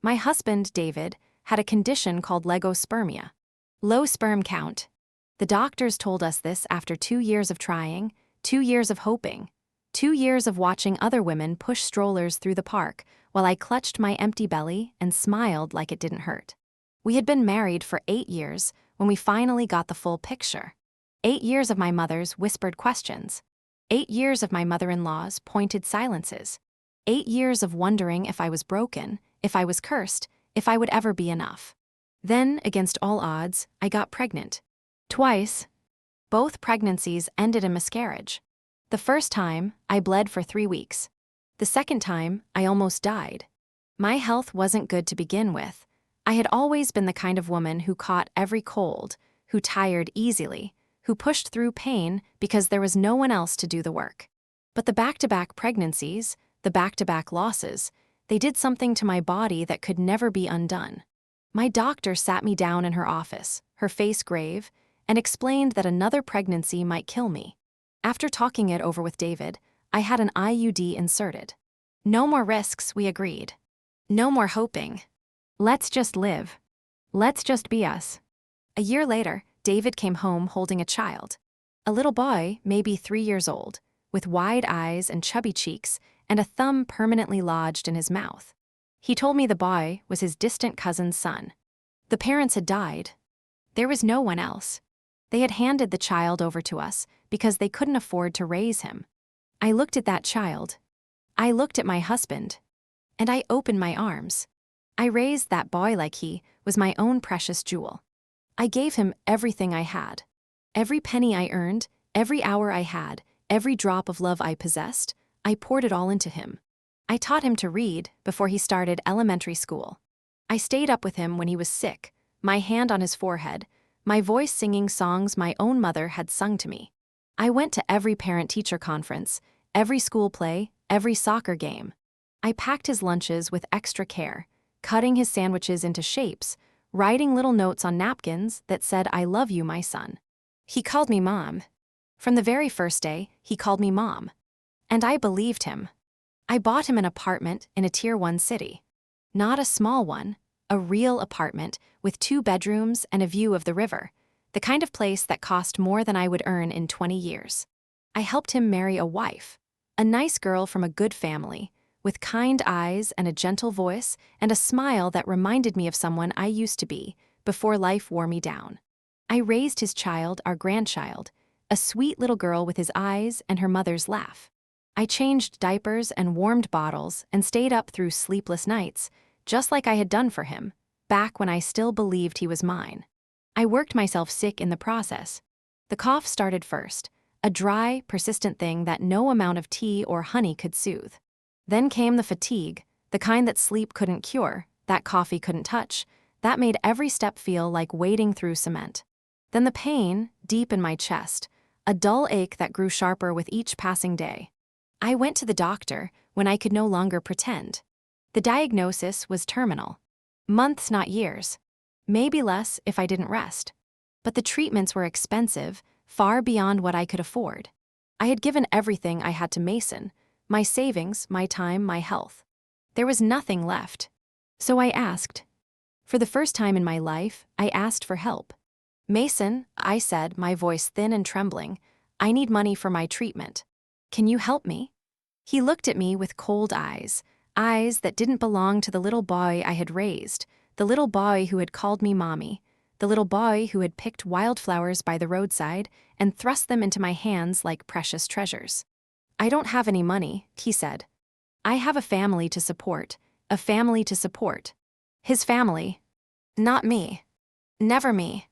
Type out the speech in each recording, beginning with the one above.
My husband, David, had a condition called legospermia, low sperm count. The doctors told us this after 2 years of trying, 2 years of hoping, 2 years of watching other women push strollers through the park while I clutched my empty belly and smiled like it didn't hurt. We had been married for 8 years when we finally got the full picture. 8 years of my mother's whispered questions. 8 years of my mother-in-law's pointed silences. 8 years of wondering if I was broken, if I was cursed, if I would ever be enough. Then, against all odds, I got pregnant. Twice. Both pregnancies ended in miscarriage. The first time, I bled for 3 weeks. The second time, I almost died. My health wasn't good to begin with. I had always been the kind of woman who caught every cold, who tired easily, who pushed through pain because there was no one else to do the work. But the back-to-back pregnancies, the back-to-back losses, they did something to my body that could never be undone. My doctor sat me down in her office, her face grave, and explained that another pregnancy might kill me. After talking it over with David, I had an IUD inserted. No more risks, we agreed. No more hoping. Let's just live. Let's just be us. A year later, David came home holding a child. A little boy, maybe 3 years old, with wide eyes and chubby cheeks and a thumb permanently lodged in his mouth. He told me the boy was his distant cousin's son. The parents had died. There was no one else. They had handed the child over to us because they couldn't afford to raise him. I looked at that child. I looked at my husband. And I opened my arms. I raised that boy like he was my own precious jewel. I gave him everything I had. Every penny I earned, every hour I had, every drop of love I possessed, I poured it all into him. I taught him to read before he started elementary school. I stayed up with him when he was sick, my hand on his forehead, my voice singing songs my own mother had sung to me. I went to every parent-teacher conference, every school play, every soccer game. I packed his lunches with extra care, cutting his sandwiches into shapes, writing little notes on napkins that said, "I love you, my son." He called me Mom. From the very first day, he called me Mom. And I believed him. I bought him an apartment in a Tier 1 city. Not a small one, a real apartment with 2 bedrooms and a view of the river, the kind of place that cost more than I would earn in 20 years. I helped him marry a wife, a nice girl from a good family, with kind eyes and a gentle voice and a smile that reminded me of someone I used to be before life wore me down. I raised his child, our grandchild, a sweet little girl with his eyes and her mother's laugh. I changed diapers and warmed bottles and stayed up through sleepless nights, just like I had done for him, back when I still believed he was mine. I worked myself sick in the process. The cough started first, a dry, persistent thing that no amount of tea or honey could soothe. Then came the fatigue, the kind that sleep couldn't cure, that coffee couldn't touch, that made every step feel like wading through cement. Then the pain, deep in my chest, a dull ache that grew sharper with each passing day. I went to the doctor when I could no longer pretend. The diagnosis was terminal. Months, not years. Maybe less if I didn't rest. But the treatments were expensive, far beyond what I could afford. I had given everything I had to Mason, my savings, my time, my health. There was nothing left. So I asked. For the first time in my life, I asked for help. "Mason," I said, my voice thin and trembling, "I need money for my treatment. Can you help me?" He looked at me with cold eyes, eyes that didn't belong to the little boy I had raised, the little boy who had called me mommy, the little boy who had picked wildflowers by the roadside and thrust them into my hands like precious treasures. "I don't have any money," he said. "I have a family to support, a family to support." His family. Not me. Never me.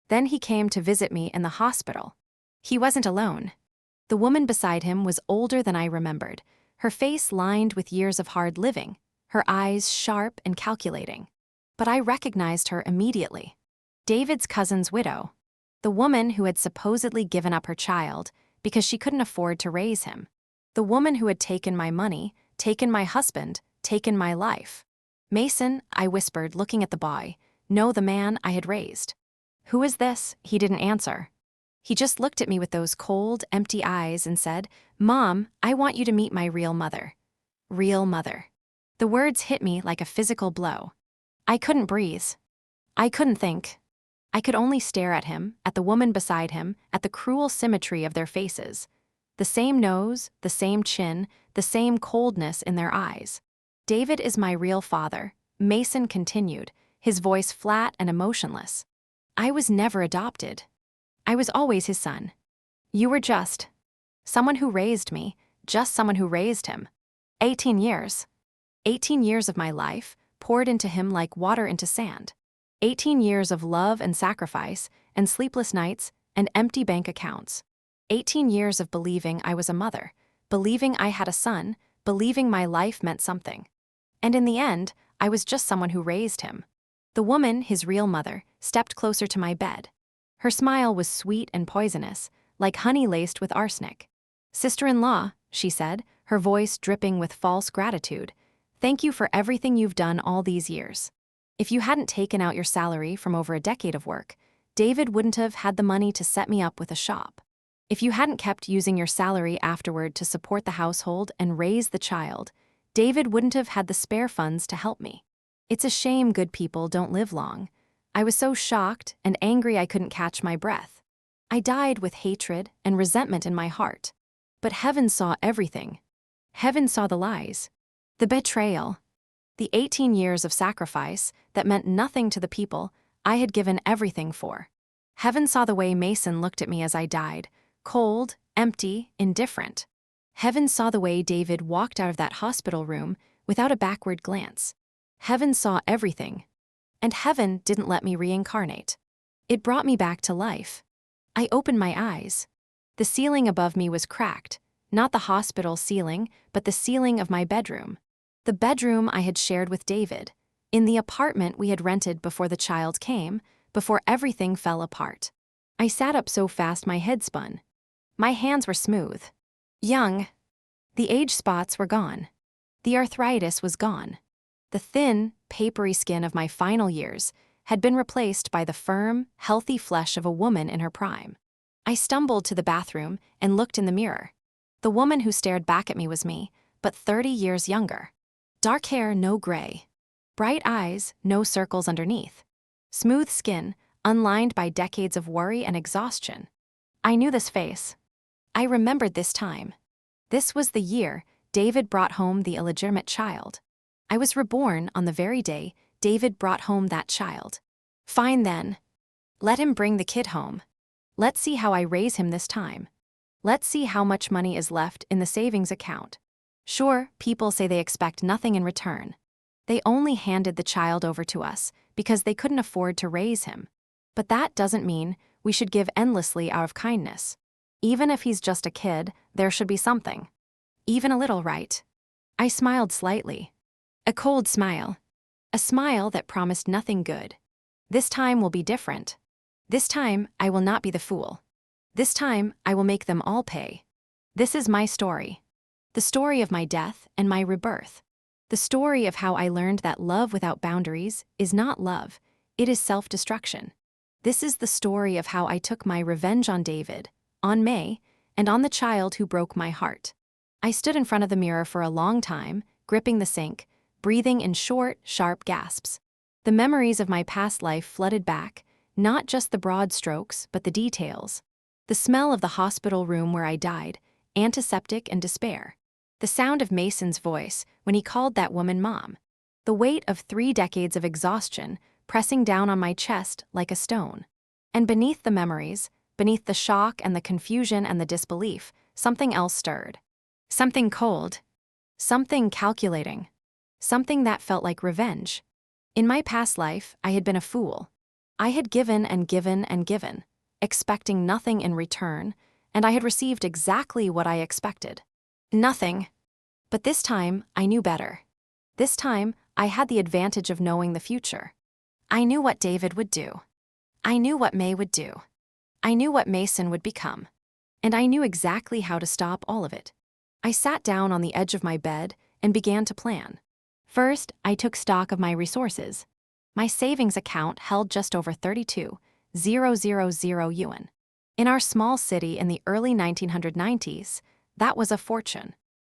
Then he came to visit me in the hospital. He wasn't alone. The woman beside him was older than I remembered, her face lined with years of hard living, her eyes sharp and calculating. But I recognized her immediately. David's cousin's widow. The woman who had supposedly given up her child because she couldn't afford to raise him. The woman who had taken my money, taken my husband, taken my life. "Mason," I whispered, looking at the boy, "no, the man I had raised." "Who is this?" He didn't answer. He just looked at me with those cold, empty eyes and said, "Mom, I want you to meet my real mother." Real mother. The words hit me like a physical blow. I couldn't breathe. I couldn't think. I could only stare at him, at the woman beside him, at the cruel symmetry of their faces. The same nose, the same chin, the same coldness in their eyes. David is my real father, Mason continued, his voice flat and emotionless. I was never adopted. I was always his son. You were just someone who raised me, just someone who raised him. 18 years. 18 years of my life, poured into him like water into sand. 18 years of love and sacrifice, and sleepless nights, and empty bank accounts. 18 years of believing I was a mother, believing I had a son, believing my life meant something. And in the end, I was just someone who raised him. The woman, his real mother, stepped closer to my bed. Her smile was sweet and poisonous, like honey laced with arsenic. "Sister-in-law," she said, her voice dripping with false gratitude, "thank you for everything you've done all these years. If you hadn't taken out your salary from over a decade of work, David wouldn't have had the money to set me up with a shop. If you hadn't kept using your salary afterward to support the household and raise the child, David wouldn't have had the spare funds to help me. It's a shame good people don't live long." I was so shocked and angry I couldn't catch my breath. I died with hatred and resentment in my heart. But heaven saw everything. Heaven saw the lies, the betrayal, the 18 years of sacrifice that meant nothing to the people I had given everything for. Heaven saw the way Mason looked at me as I died, cold, empty, indifferent. Heaven saw the way David walked out of that hospital room without a backward glance. Heaven saw everything. And heaven didn't let me reincarnate. It brought me back to life. I opened my eyes. The ceiling above me was cracked, not the hospital ceiling, but the ceiling of my bedroom. The bedroom I had shared with David, in the apartment we had rented before the child came, before everything fell apart. I sat up so fast my head spun. My hands were smooth. Young. The age spots were gone. The arthritis was gone. The thin, papery skin of my final years had been replaced by the firm, healthy flesh of a woman in her prime. I stumbled to the bathroom and looked in the mirror. The woman who stared back at me was me, but 30 years younger. Dark hair, no gray. Bright eyes, no circles underneath. Smooth skin, unlined by decades of worry and exhaustion. I knew this face. I remembered this time. This was the year David brought home the illegitimate child. I was reborn on the very day David brought home that child. Fine then. Let him bring the kid home. Let's see how I raise him this time. Let's see how much money is left in the savings account. Sure, people say they expect nothing in return. They only handed the child over to us because they couldn't afford to raise him. But that doesn't mean we should give endlessly out of kindness. Even if he's just a kid, there should be something. Even a little, right? I smiled slightly. A cold smile. A smile that promised nothing good. This time will be different. This time, I will not be the fool. This time, I will make them all pay. This is my story. The story of my death and my rebirth. The story of how I learned that love without boundaries is not love, it is self-destruction. This is the story of how I took my revenge on David, on May, and on the child who broke my heart. I stood in front of the mirror for a long time, gripping the sink, breathing in short, sharp gasps. The memories of my past life flooded back, not just the broad strokes, but the details. The smell of the hospital room where I died, antiseptic and despair. The sound of Mason's voice when he called that woman mom. The weight of 3 decades of exhaustion pressing down on my chest like a stone. And beneath the memories, beneath the shock and the confusion and the disbelief, something else stirred. Something cold. Something calculating. Something that felt like revenge. In my past life, I had been a fool. I had given and given and given, expecting nothing in return, and I had received exactly what I expected. Nothing. But this time, I knew better. This time, I had the advantage of knowing the future. I knew what David would do. I knew what May would do. I knew what Mason would become. And I knew exactly how to stop all of it. I sat down on the edge of my bed and began to plan. First, I took stock of my resources. My savings account held just over 32,000 yuan. In our small city in the early 1990s, that was a fortune.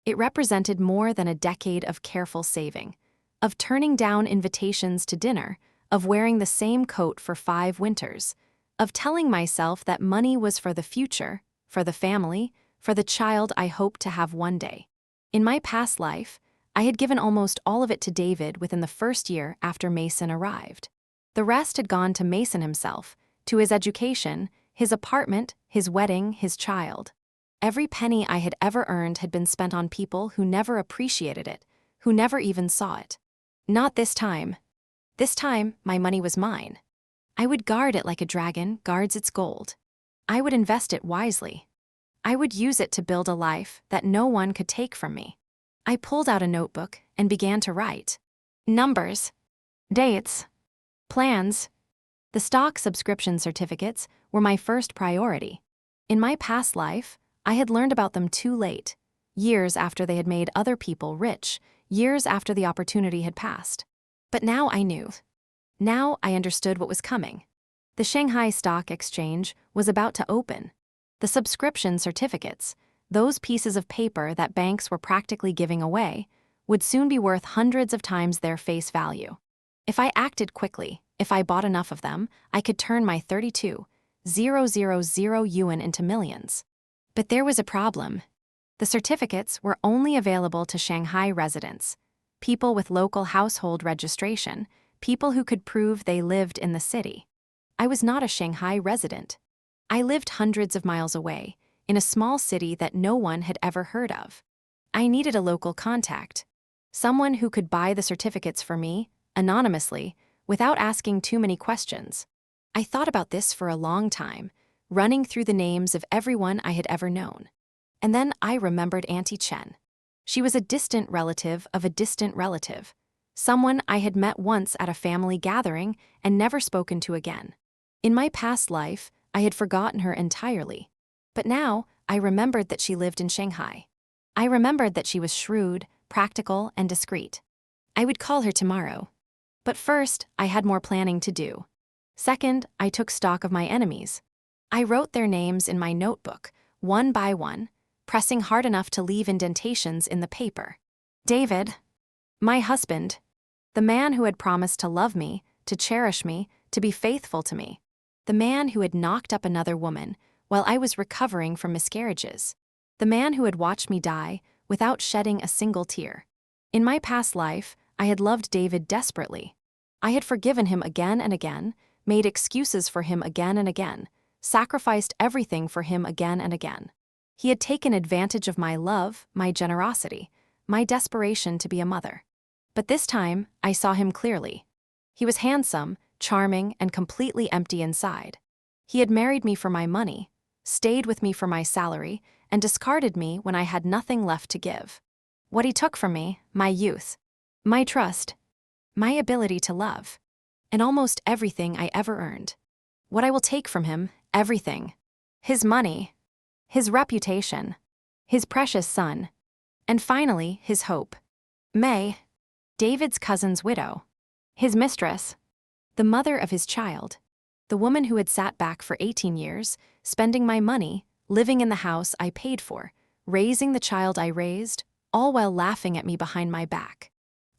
It represented more than a decade of careful saving, of turning down invitations to dinner, of wearing the same coat for 5 winters, of telling myself that money was for the future, for the family, for the child I hoped to have one day. In my past life, I had given almost all of it to David within the first year after Mason arrived. The rest had gone to Mason himself, to his education, his apartment, his wedding, his child. Every penny I had ever earned had been spent on people who never appreciated it, who never even saw it. Not this time. This time, my money was mine. I would guard it like a dragon guards its gold. I would invest it wisely. I would use it to build a life that no one could take from me. I pulled out a notebook and began to write. Numbers. Dates. Plans. The stock subscription certificates were my first priority. In my past life, I had learned about them too late, years after they had made other people rich, years after the opportunity had passed. But now I knew. Now I understood what was coming. The Shanghai Stock Exchange was about to open. The subscription certificates, those pieces of paper that banks were practically giving away, would soon be worth hundreds of times their face value. If I acted quickly, if I bought enough of them, I could turn my 32,000 yuan into millions. But there was a problem. The certificates were only available to Shanghai residents, people with local household registration, people who could prove they lived in the city. I was not a Shanghai resident. I lived hundreds of miles away, in a small city that no one had ever heard of. I needed a local contact, someone who could buy the certificates for me, anonymously, without asking too many questions. I thought about this for a long time, running through the names of everyone I had ever known. And then I remembered Auntie Chen. She was a distant relative of a distant relative, someone I had met once at a family gathering and never spoken to again. In my past life, I had forgotten her entirely. But now, I remembered that she lived in Shanghai. I remembered that she was shrewd, practical, and discreet. I would call her tomorrow. But first, I had more planning to do. Second, I took stock of my enemies. I wrote their names in my notebook, one by one, pressing hard enough to leave indentations in the paper. David, my husband, the man who had promised to love me, to cherish me, to be faithful to me. The man who had knocked up another woman while I was recovering from miscarriages. The man who had watched me die without shedding a single tear. In my past life, I had loved David desperately. I had forgiven him again and again, made excuses for him again and again, sacrificed everything for him again and again. He had taken advantage of my love, my generosity, my desperation to be a mother. But this time, I saw him clearly. He was handsome, charming, and completely empty inside. He had married me for my money, stayed with me for my salary, and discarded me when I had nothing left to give. What he took from me, my youth, my trust, my ability to love, and almost everything I ever earned. What I will take from him, everything. His money, his reputation, his precious son, and finally, his hope. May, David's cousin's widow, his mistress, the mother of his child, the woman who had sat back for 18 years, spending my money, living in the house I paid for, raising the child I raised, all while laughing at me behind my back.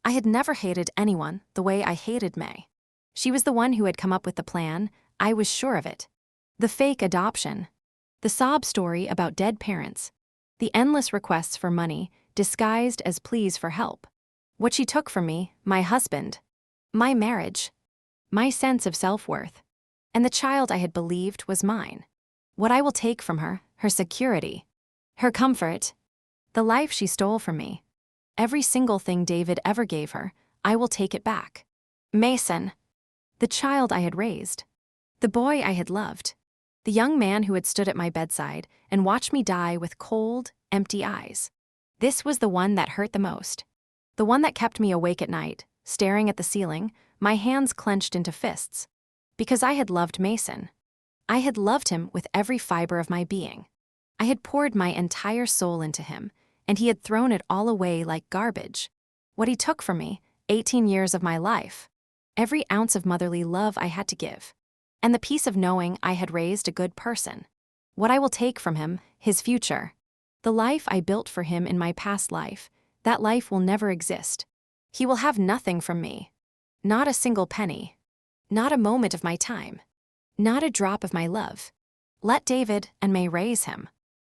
I had never hated anyone the way I hated May. She was the one who had come up with the plan, I was sure of it. The fake adoption, the sob story about dead parents, the endless requests for money disguised as pleas for help. What she took from me, my husband, my marriage, my sense of self-worth, and the child I had believed was mine. What I will take from her, her security, her comfort, the life she stole from me. Every single thing David ever gave her, I will take it back. Mason, the child I had raised, the boy I had loved, the young man who had stood at my bedside and watched me die with cold, empty eyes. This was the one that hurt the most. The one that kept me awake at night, staring at the ceiling, my hands clenched into fists. Because I had loved Mason. I had loved him with every fiber of my being. I had poured my entire soul into him, and he had thrown it all away like garbage. What he took from me, 18 years of my life. Every ounce of motherly love I had to give. And the peace of knowing I had raised a good person. What I will take from him, his future. The life I built for him in my past life, that life will never exist. He will have nothing from me. Not a single penny. Not a moment of my time. Not a drop of my love. Let David and May raise him.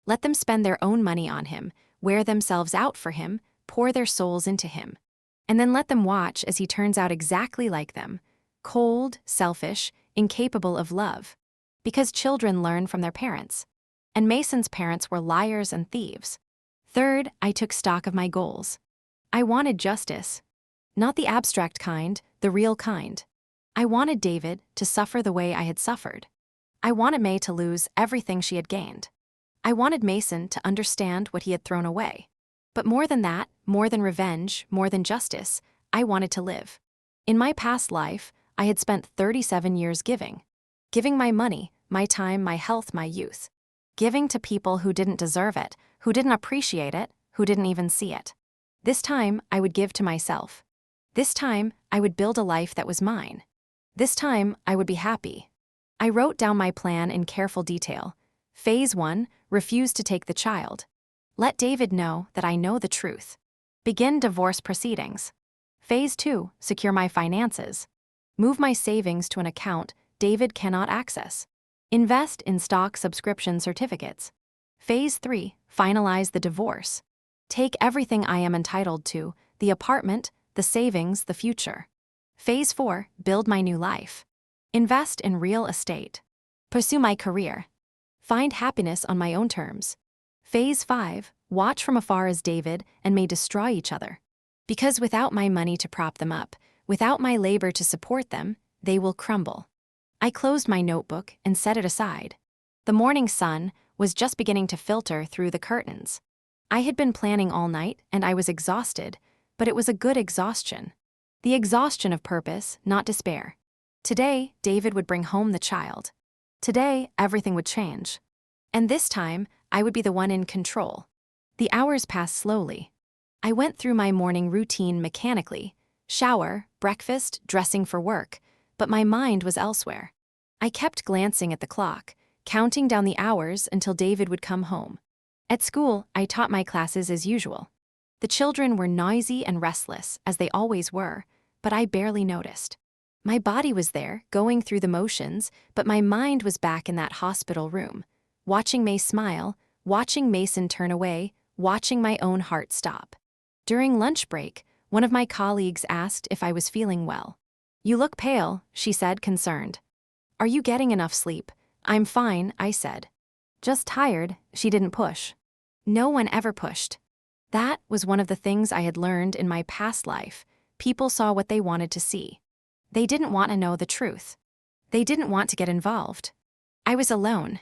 Let them spend their own money on him, wear themselves out for him, pour their souls into him. And then let them watch as he turns out exactly like them, cold, selfish, incapable of love. Because children learn from their parents. And Mason's parents were liars and thieves. Third, I took stock of my goals. I wanted justice. Not the abstract kind, the real kind. I wanted David to suffer the way I had suffered. I wanted May to lose everything she had gained. I wanted Mason to understand what he had thrown away. But more than that, more than revenge, more than justice, I wanted to live. In my past life, I had spent 37 years giving. Giving my money, my time, my health, my youth. Giving to people who didn't deserve it, who didn't appreciate it, who didn't even see it. This time, I would give to myself. This time, I would build a life that was mine. This time, I would be happy. I wrote down my plan in careful detail. Phase 1, refuse to take the child. Let David know that I know the truth. Begin divorce proceedings. Phase 2, secure my finances. Move my savings to an account David cannot access. Invest in stock subscription certificates. Phase 3, finalize the divorce. Take everything I am entitled to, the apartment, the savings, the future. Phase 4, build my new life. Invest in real estate. Pursue my career. Find happiness on my own terms. Phase 5, watch from afar as David and May destroy each other. Because without my money to prop them up, without my labor to support them, they will crumble. I closed my notebook and set it aside. The morning sun was just beginning to filter through the curtains. I had been planning all night and I was exhausted, but it was a good exhaustion. The exhaustion of purpose, not despair. Today, David would bring home the child. Today, everything would change. And this time, I would be the one in control. The hours passed slowly. I went through my morning routine mechanically, shower, breakfast, dressing for work, but my mind was elsewhere. I kept glancing at the clock, counting down the hours until David would come home. At school, I taught my classes as usual. The children were noisy and restless, as they always were, but I barely noticed. My body was there, going through the motions, but my mind was back in that hospital room, watching May smile, watching Mason turn away, watching my own heart stop. During lunch break, one of my colleagues asked if I was feeling well. "You look pale," she said, concerned. "Are you getting enough sleep?" "I'm fine," I said. "Just tired," she didn't push. No one ever pushed. That was one of the things I had learned in my past life. People saw what they wanted to see. They didn't want to know the truth. They didn't want to get involved. I was alone.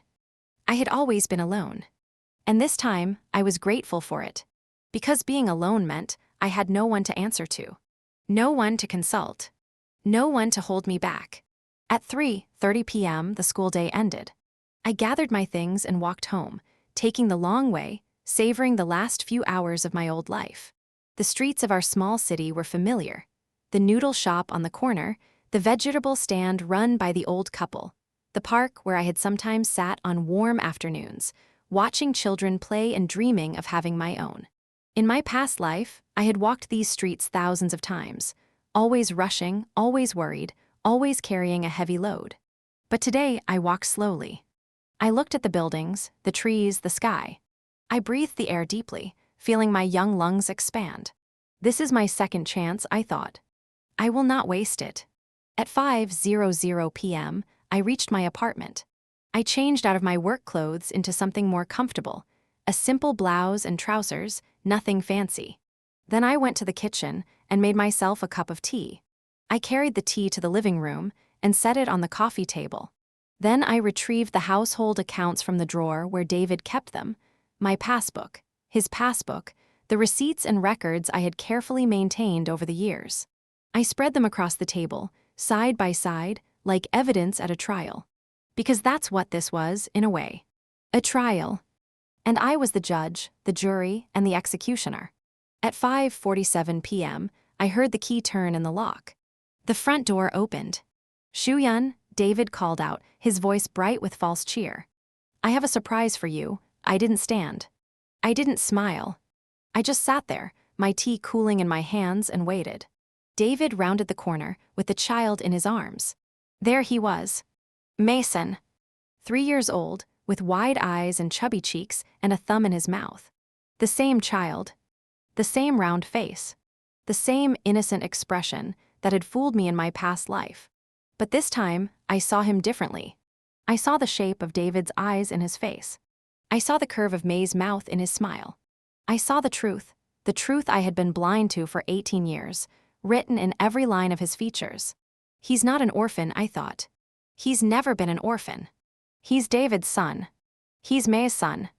I had always been alone. And this time, I was grateful for it. Because being alone meant I had no one to answer to. No one to consult. No one to hold me back. At 3:30 p.m., the school day ended. I gathered my things and walked home, taking the long way, savoring the last few hours of my old life. The streets of our small city were familiar. The noodle shop on the corner, the vegetable stand run by the old couple, the park where I had sometimes sat on warm afternoons, watching children play and dreaming of having my own. In my past life, I had walked these streets thousands of times, always rushing, always worried, always carrying a heavy load. But today, I walked slowly. I looked at the buildings, the trees, the sky. I breathed the air deeply, feeling my young lungs expand. This is my second chance, I thought. I will not waste it. At 5:00 p.m., I reached my apartment. I changed out of my work clothes into something more comfortable, a simple blouse and trousers, nothing fancy. Then I went to the kitchen and made myself a cup of tea. I carried the tea to the living room and set it on the coffee table. Then I retrieved the household accounts from the drawer where David kept them, my passbook, his passbook, the receipts and records I had carefully maintained over the years. I spread them across the table, side by side, like evidence at a trial. Because that's what this was, in a way. A trial. And I was the judge, the jury, and the executioner. At 5:47 p.m., I heard the key turn in the lock. The front door opened. "Shu-yun," David called out, his voice bright with false cheer. "I have a surprise for you." I didn't stand. I didn't smile. I just sat there, my tea cooling in my hands, and waited. David rounded the corner with the child in his arms. There he was. Mason. 3 years old, with wide eyes and chubby cheeks and a thumb in his mouth. The same child. The same round face. The same innocent expression that had fooled me in my past life. But this time, I saw him differently. I saw the shape of David's eyes in his face. I saw the curve of May's mouth in his smile. I saw the truth I had been blind to for 18 years, written in every line of his features. He's not an orphan, I thought. He's never been an orphan. He's David's son. He's May's son.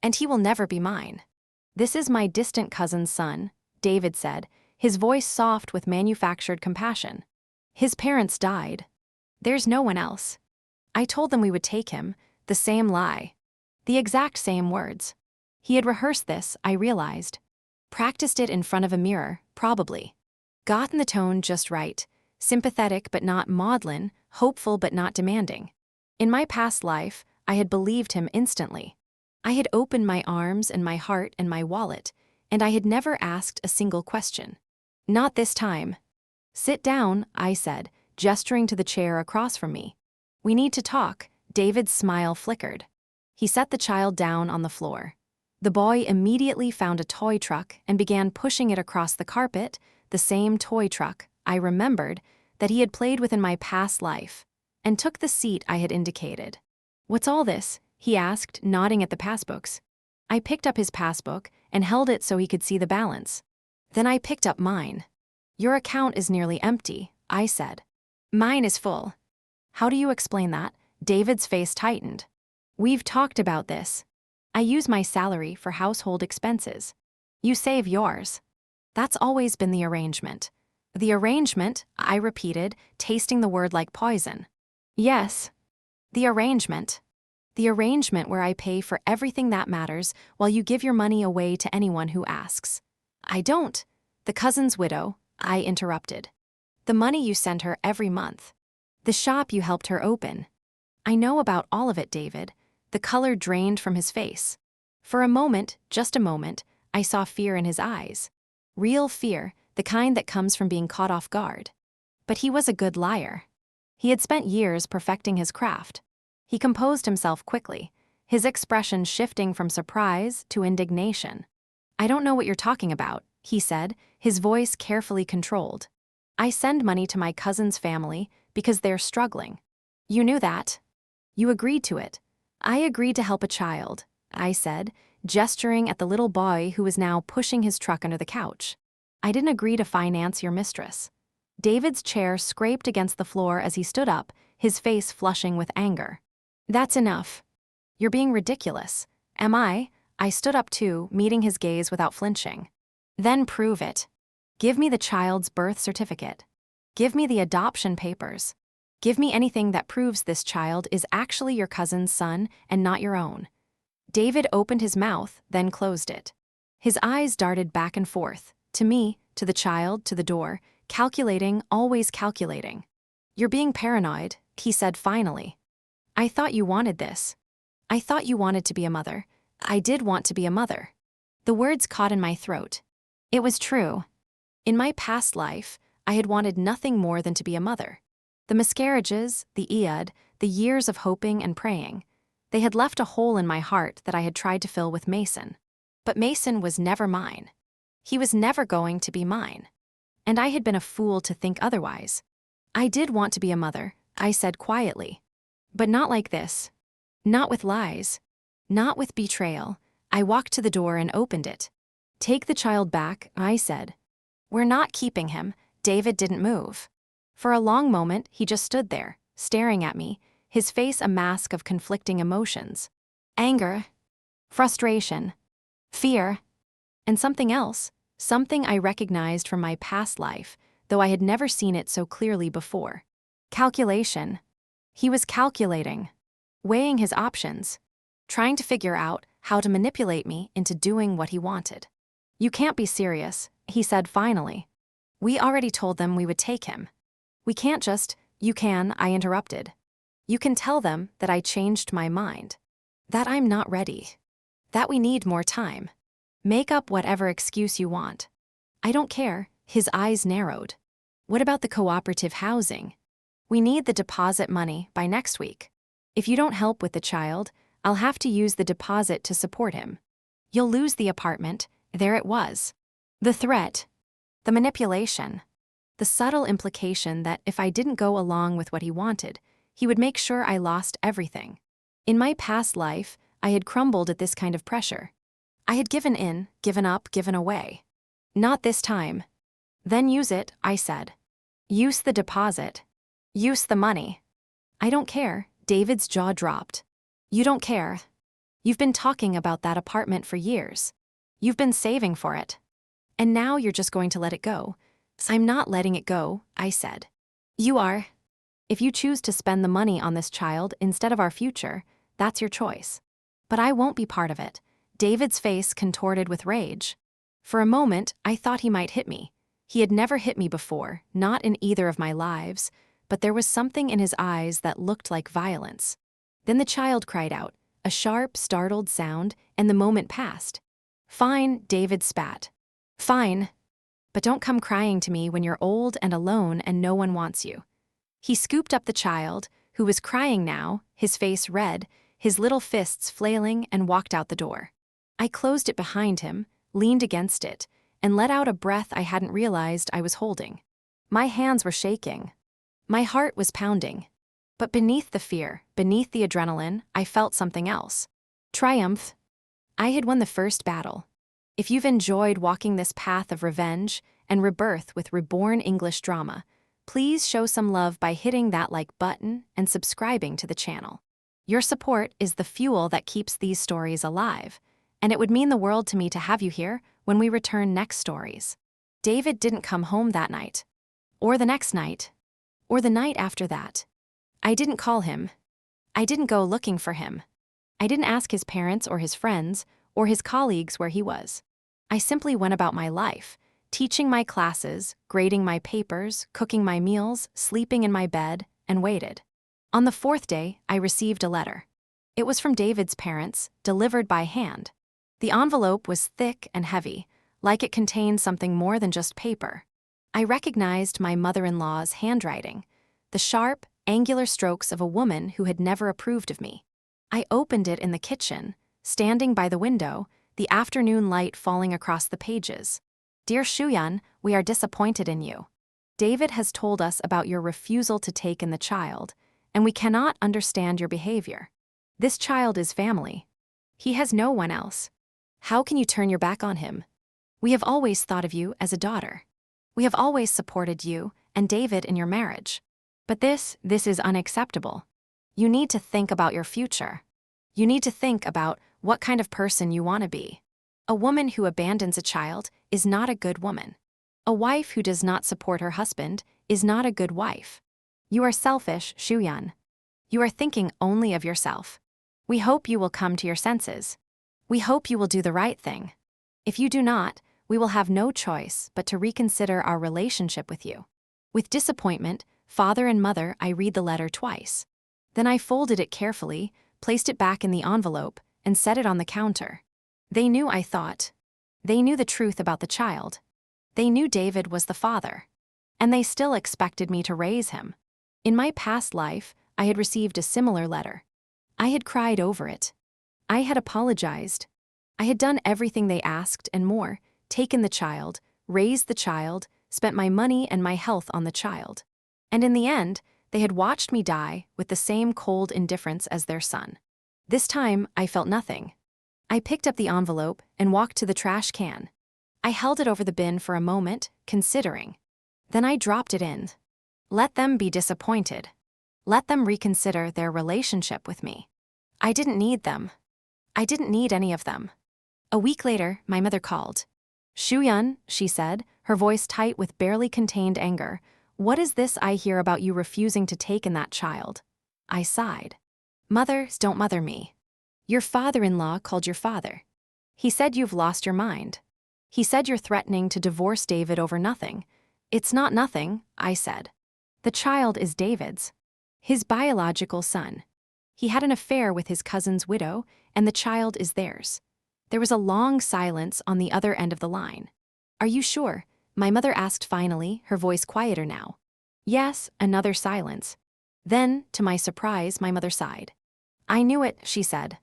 And he will never be mine. This is my distant cousin's son, David said, his voice soft with manufactured compassion. His parents died. There's no one else. I told them we would take him, the same lie. The exact same words. He had rehearsed this, I realized. Practiced it in front of a mirror, probably. Gotten the tone just right, sympathetic but not maudlin, hopeful but not demanding. In my past life, I had believed him instantly. I had opened my arms and my heart and my wallet, and I had never asked a single question. Not this time. Sit down, I said, gesturing to the chair across from me. We need to talk. David's smile flickered. He set the child down on the floor. The boy immediately found a toy truck and began pushing it across the carpet, the same toy truck, I remembered, that he had played with in my past life, and took the seat I had indicated. What's all this? He asked, nodding at the passbooks. I picked up his passbook and held it so he could see the balance. Then I picked up mine. Your account is nearly empty, I said. Mine is full. How do you explain that? David's face tightened. We've talked about this. I use my salary for household expenses. You save yours. That's always been the arrangement. The arrangement, I repeated, tasting the word like poison. Yes. The arrangement. The arrangement where I pay for everything that matters while you give your money away to anyone who asks. I don't. The cousin's widow, I interrupted. The money you send her every month. The shop you helped her open. I know about all of it, David. The color drained from his face. For a moment, just a moment, I saw fear in his eyes. Real fear, the kind that comes from being caught off guard. But he was a good liar. He had spent years perfecting his craft. He composed himself quickly, his expression shifting from surprise to indignation. I don't know what you're talking about, he said, his voice carefully controlled. I send money to my cousin's family because they're struggling. You knew that. You agreed to it. I agreed to help a child, I said, gesturing at the little boy who was now pushing his truck under the couch. I didn't agree to finance your mistress. David's chair scraped against the floor as he stood up, his face flushing with anger. That's enough. You're being ridiculous. Am I? I stood up too, meeting his gaze without flinching. Then prove it. Give me the child's birth certificate. Give me the adoption papers. Give me anything that proves this child is actually your cousin's son and not your own. David opened his mouth, then closed it. His eyes darted back and forth, to me, to the child, to the door, calculating, always calculating. You're being paranoid, he said finally. I thought you wanted this. I thought you wanted to be a mother. I did want to be a mother. The words caught in my throat. It was true. In my past life, I had wanted nothing more than to be a mother. The miscarriages, the Iyad, the years of hoping and praying, they had left a hole in my heart that I had tried to fill with Mason. But Mason was never mine. He was never going to be mine. And I had been a fool to think otherwise. I did want to be a mother, I said quietly. But not like this. Not with lies. Not with betrayal. I walked to the door and opened it. Take the child back, I said. We're not keeping him. David didn't move. For a long moment, he just stood there, staring at me, his face a mask of conflicting emotions. Anger, frustration, fear, and something else, something I recognized from my past life, though I had never seen it so clearly before. Calculation. He was calculating, weighing his options, trying to figure out how to manipulate me into doing what he wanted. You can't be serious, he said finally. We already told them we would take him. We can't just, you can, I interrupted. You can tell them that I changed my mind. That I'm not ready. That we need more time. Make up whatever excuse you want. I don't care, his eyes narrowed. What about the cooperative housing? We need the deposit money by next week. If you don't help with the child, I'll have to use the deposit to support him. You'll lose the apartment. There it was. The threat. The manipulation. The subtle implication that if I didn't go along with what he wanted, he would make sure I lost everything. In my past life, I had crumbled at this kind of pressure. I had given in, given up, given away. Not this time. Then use it, I said. Use the deposit. Use the money. I don't care, David's jaw dropped. You don't care. You've been talking about that apartment for years. You've been saving for it. And now you're just going to let it go. I'm not letting it go, I said. You are. If you choose to spend the money on this child instead of our future, that's your choice. But I won't be part of it. David's face contorted with rage. For a moment, I thought he might hit me. He had never hit me before, not in either of my lives, but there was something in his eyes that looked like violence. Then the child cried out, a sharp, startled sound, and the moment passed. Fine, David spat. Fine. But don't come crying to me when you're old and alone and no one wants you. He scooped up the child, who was crying now, his face red, his little fists flailing, and walked out the door. I closed it behind him, leaned against it, and let out a breath I hadn't realized I was holding. My hands were shaking. My heart was pounding. But beneath the fear, beneath the adrenaline, I felt something else. Triumph. I had won the first battle. If you've enjoyed walking this path of revenge and rebirth with Reborn English drama, please show some love by hitting that like button and subscribing to the channel. Your support is the fuel that keeps these stories alive, and it would mean the world to me to have you here when we return next stories. David didn't come home that night, or the next night, or the night after that. I didn't call him. I didn't go looking for him. I didn't ask his parents or his friends or his colleagues where he was. I simply went about my life, teaching my classes, grading my papers, cooking my meals, sleeping in my bed, and waited. On the fourth day, I received a letter. It was from David's parents, delivered by hand. The envelope was thick and heavy, like it contained something more than just paper. I recognized my mother-in-law's handwriting, the sharp, angular strokes of a woman who had never approved of me. I opened it in the kitchen, standing by the window, the afternoon light falling across the pages. Dear Shu-yun, we are disappointed in you. David has told us about your refusal to take in the child, and we cannot understand your behavior. This child is family. He has no one else. How can you turn your back on him? We have always thought of you as a daughter. We have always supported you and David in your marriage. But this is unacceptable. You need to think about your future. You need to think about what kind of person you want to be. A woman who abandons a child is not a good woman. A wife who does not support her husband is not a good wife. You are selfish, Shu-yun. You are thinking only of yourself. We hope you will come to your senses. We hope you will do the right thing. If you do not, we will have no choice but to reconsider our relationship with you. With disappointment, father and mother, I read the letter twice. Then I folded it carefully, placed it back in the envelope, and set it on the counter. They knew, I thought. They knew the truth about the child. They knew David was the father. And they still expected me to raise him. In my past life, I had received a similar letter. I had cried over it. I had apologized. I had done everything they asked and more, taken the child, raised the child, spent my money and my health on the child. And in the end, they had watched me die with the same cold indifference as their son. This time, I felt nothing. I picked up the envelope and walked to the trash can. I held it over the bin for a moment, considering. Then I dropped it in. Let them be disappointed. Let them reconsider their relationship with me. I didn't need them. I didn't need any of them. A week later, my mother called. Shu-yun, she said, her voice tight with barely contained anger. What is this I hear about you refusing to take in that child? I sighed. Mothers don't mother me. Your father-in-law called your father. He said you've lost your mind. He said you're threatening to divorce David over nothing. It's not nothing, I said. The child is David's. His biological son. He had an affair with his cousin's widow, and the child is theirs. There was a long silence on the other end of the line. "Are you sure?" my mother asked finally, her voice quieter now. "Yes," another silence. Then, to my surprise, my mother sighed. "I knew it," she said.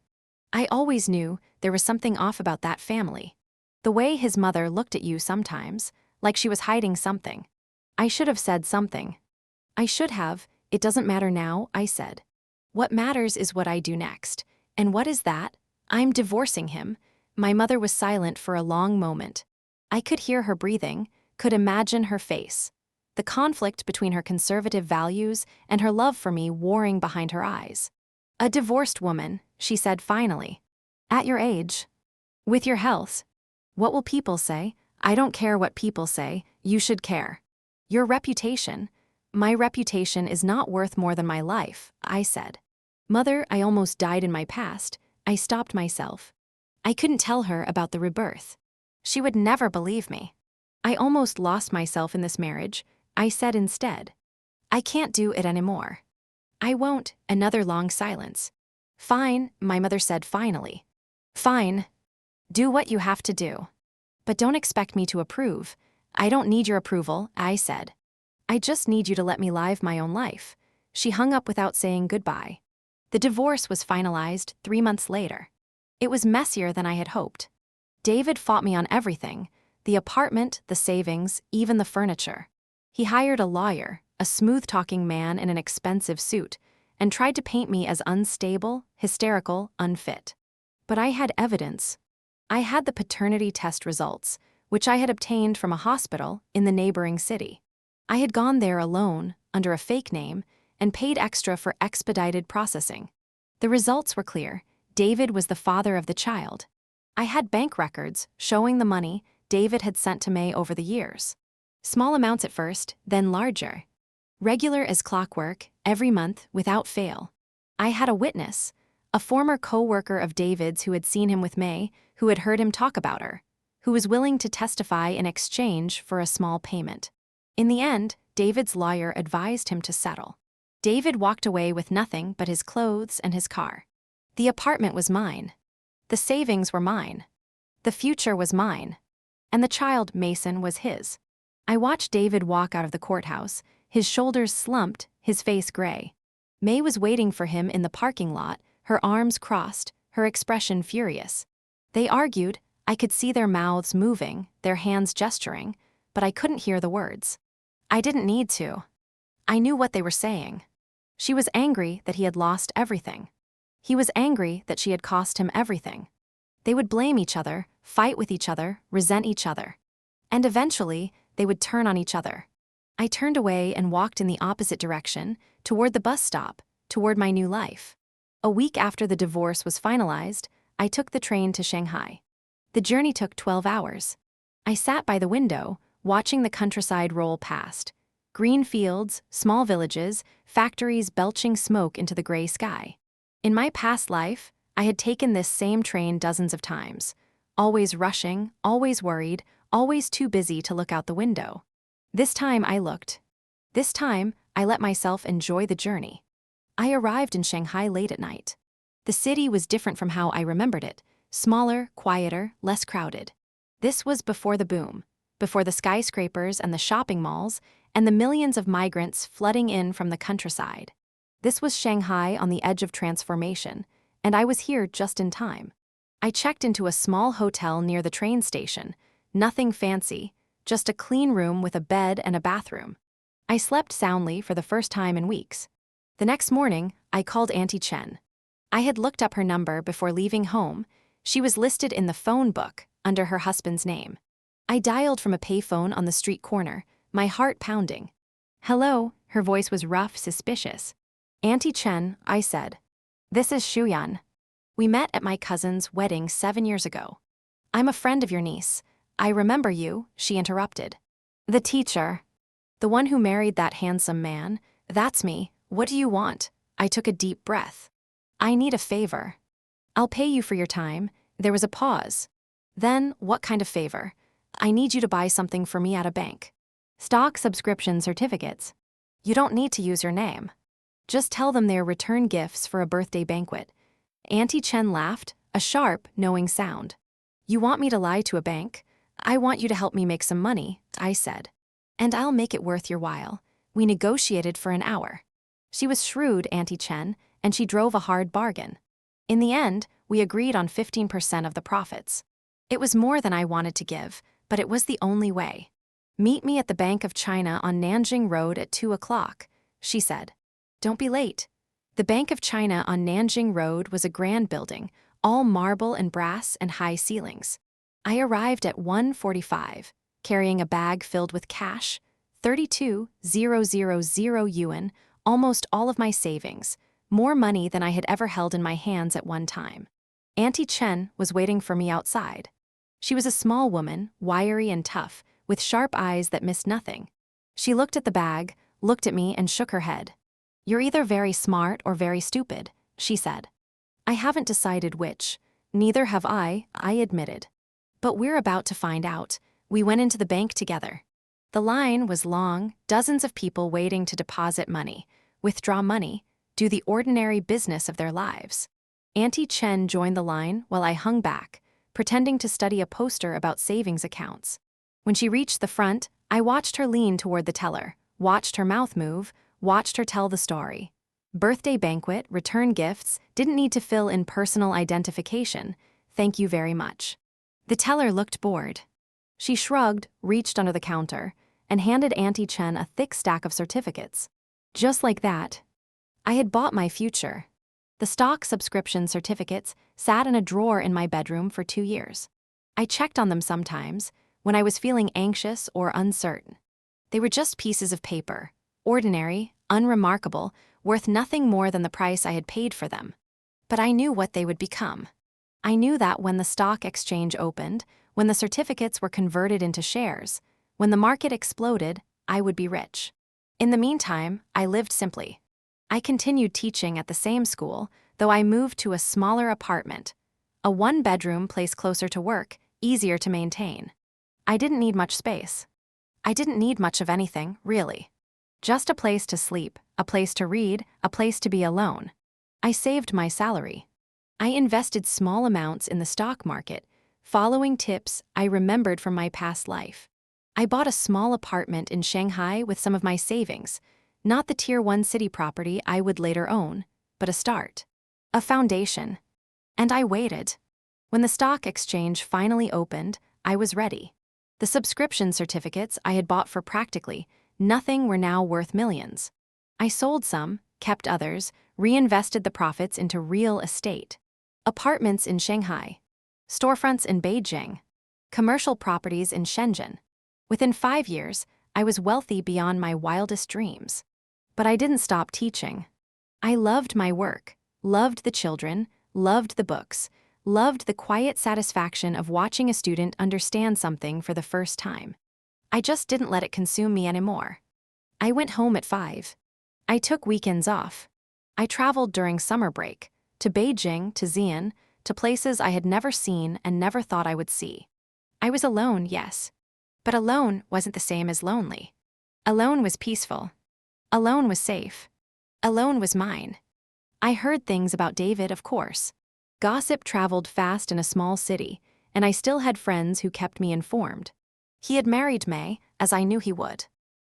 "I always knew there was something off about that family. The way his mother looked at you sometimes, like she was hiding something. I should have said something." "I should have. It doesn't matter now," I said. "What matters is what I do next. And what is that?" "I'm divorcing him." My mother was silent for a long moment. I could hear her breathing, could imagine her face. The conflict between her conservative values and her love for me warring behind her eyes. "A divorced woman," she said finally. "At your age. With your health. What will people say?" "I don't care what people say, you should care. Your reputation." "My reputation is not worth more than my life," I said. "Mother, I almost died in my past." I stopped myself. I couldn't tell her about the rebirth. She would never believe me. "I almost lost myself in this marriage," I said instead. "I can't do it anymore." "I won't." Another long silence. "Fine," my mother said finally. "Fine. Do what you have to do. But don't expect me to approve." "I don't need your approval," I said. "I just need you to let me live my own life." She hung up without saying goodbye. The divorce was finalized 3 months later. It was messier than I had hoped. David fought me on everything: the apartment, the savings, even the furniture. He hired a lawyer, a smooth-talking man in an expensive suit, and tried to paint me as unstable, hysterical, unfit. But I had evidence. I had the paternity test results, which I had obtained from a hospital in the neighboring city. I had gone there alone, under a fake name, and paid extra for expedited processing. The results were clear. David was the father of the child. I had bank records showing the money David had sent to May over the years. Small amounts at first, then larger. Regular as clockwork, every month, without fail. I had a witness, a former co-worker of David's who had seen him with May, who had heard him talk about her, who was willing to testify in exchange for a small payment. In the end, David's lawyer advised him to settle. David walked away with nothing but his clothes and his car. The apartment was mine. The savings were mine. The future was mine. And the child, Mason, was his. I watched David walk out of the courthouse, his shoulders slumped, his face gray. May was waiting for him in the parking lot, her arms crossed, her expression furious. They argued. I could see their mouths moving, their hands gesturing, but I couldn't hear the words. I didn't need to. I knew what they were saying. She was angry that he had lost everything. He was angry that she had cost him everything. They would blame each other, fight with each other, resent each other. And eventually, they would turn on each other. I turned away and walked in the opposite direction, toward the bus stop, toward my new life. A week after the divorce was finalized, I took the train to Shanghai. The journey took 12 hours. I sat by the window, watching the countryside roll past. Green fields, small villages, factories belching smoke into the gray sky. In my past life, I had taken this same train dozens of times. Always rushing, always worried, always too busy to look out the window. This time I looked. This time, I let myself enjoy the journey. I arrived in Shanghai late at night. The city was different from how I remembered it. Smaller, quieter, less crowded. This was before the boom, before the skyscrapers and the shopping malls, and the millions of migrants flooding in from the countryside. This was Shanghai on the edge of transformation, and I was here just in time. I checked into a small hotel near the train station, nothing fancy, just a clean room with a bed and a bathroom. I slept soundly for the first time in weeks. The next morning, I called Auntie Chen. I had looked up her number before leaving home. She was listed in the phone book under her husband's name. I dialed from a payphone on the street corner, my heart pounding. "Hello," her voice was rough, suspicious. "Auntie Chen," I said. "This is Shu-yun. We met at my cousin's wedding 7 years ago." "I'm a friend of your niece." "I remember you," she interrupted. "The teacher. The one who married that handsome man. That's me. What do you want?" I took a deep breath. "I need a favor." "I'll pay you for your time." There was a pause. "Then, what kind of favor?" "I need you to buy something for me at a bank. Stock subscription certificates. You don't need to use your name. Just tell them they're return gifts for a birthday banquet." Auntie Chen laughed, a sharp, knowing sound. You want me to lie to a bank? I want you to help me make some money, I said. And I'll make it worth your while. We negotiated for an hour. She was shrewd, Auntie Chen, and she drove a hard bargain. In the end, we agreed on 15% of the profits. It was more than I wanted to give, but it was the only way. Meet me at the Bank of China on Nanjing Road at 2 o'clock, she said. Don't be late. The Bank of China on Nanjing Road was a grand building, all marble and brass and high ceilings. I arrived at 1:45, carrying a bag filled with cash, 32,000 yuan, almost all of my savings, more money than I had ever held in my hands at one time. Auntie Chen was waiting for me outside. She was a small woman, wiry and tough, with sharp eyes that missed nothing. She looked at the bag, looked at me, and shook her head. You're either very smart or very stupid, she said. I haven't decided which. Neither have I admitted. But we're about to find out. We went into the bank together. The line was long, dozens of people waiting to deposit money, withdraw money, do the ordinary business of their lives. Auntie Chen joined the line while I hung back, pretending to study a poster about savings accounts. When she reached the front, I watched her lean toward the teller, watched her mouth move, watched her tell the story. Birthday banquet, return gifts, didn't need to fill in personal identification. Thank you very much. The teller looked bored. She shrugged, reached under the counter, and handed Auntie Chen a thick stack of certificates. Just like that, I had bought my future. The stock subscription certificates sat in a drawer in my bedroom for 2 years. I checked on them sometimes, when I was feeling anxious or uncertain. They were just pieces of paper, ordinary, unremarkable, worth nothing more than the price I had paid for them. But I knew what they would become. I knew that when the stock exchange opened, when the certificates were converted into shares, when the market exploded, I would be rich. In the meantime, I lived simply. I continued teaching at the same school, though I moved to a smaller apartment, a one-bedroom place closer to work, easier to maintain. I didn't need much space. I didn't need much of anything, really. Just a place to sleep, a place to read, a place to be alone. I saved my salary. I invested small amounts in the stock market, following tips I remembered from my past life. I bought a small apartment in Shanghai with some of my savings, not the Tier 1 city property I would later own, but a start. A foundation. And I waited. When the stock exchange finally opened, I was ready. The subscription certificates I had bought for practically nothing were now worth millions. I sold some, kept others, reinvested the profits into real estate. Apartments in Shanghai. Storefronts in Beijing. Commercial properties in Shenzhen. Within 5 years, I was wealthy beyond my wildest dreams. But I didn't stop teaching. I loved my work, loved the children, loved the books, loved the quiet satisfaction of watching a student understand something for the first time. I just didn't let it consume me anymore. I went home at 5. I took weekends off. I traveled during summer break, to Beijing, to Xi'an, to places I had never seen and never thought I would see. I was alone, yes. But alone wasn't the same as lonely. Alone was peaceful. Alone was safe. Alone was mine. I heard things about David, of course. Gossip traveled fast in a small city, and I still had friends who kept me informed. He had married May, as I knew he would.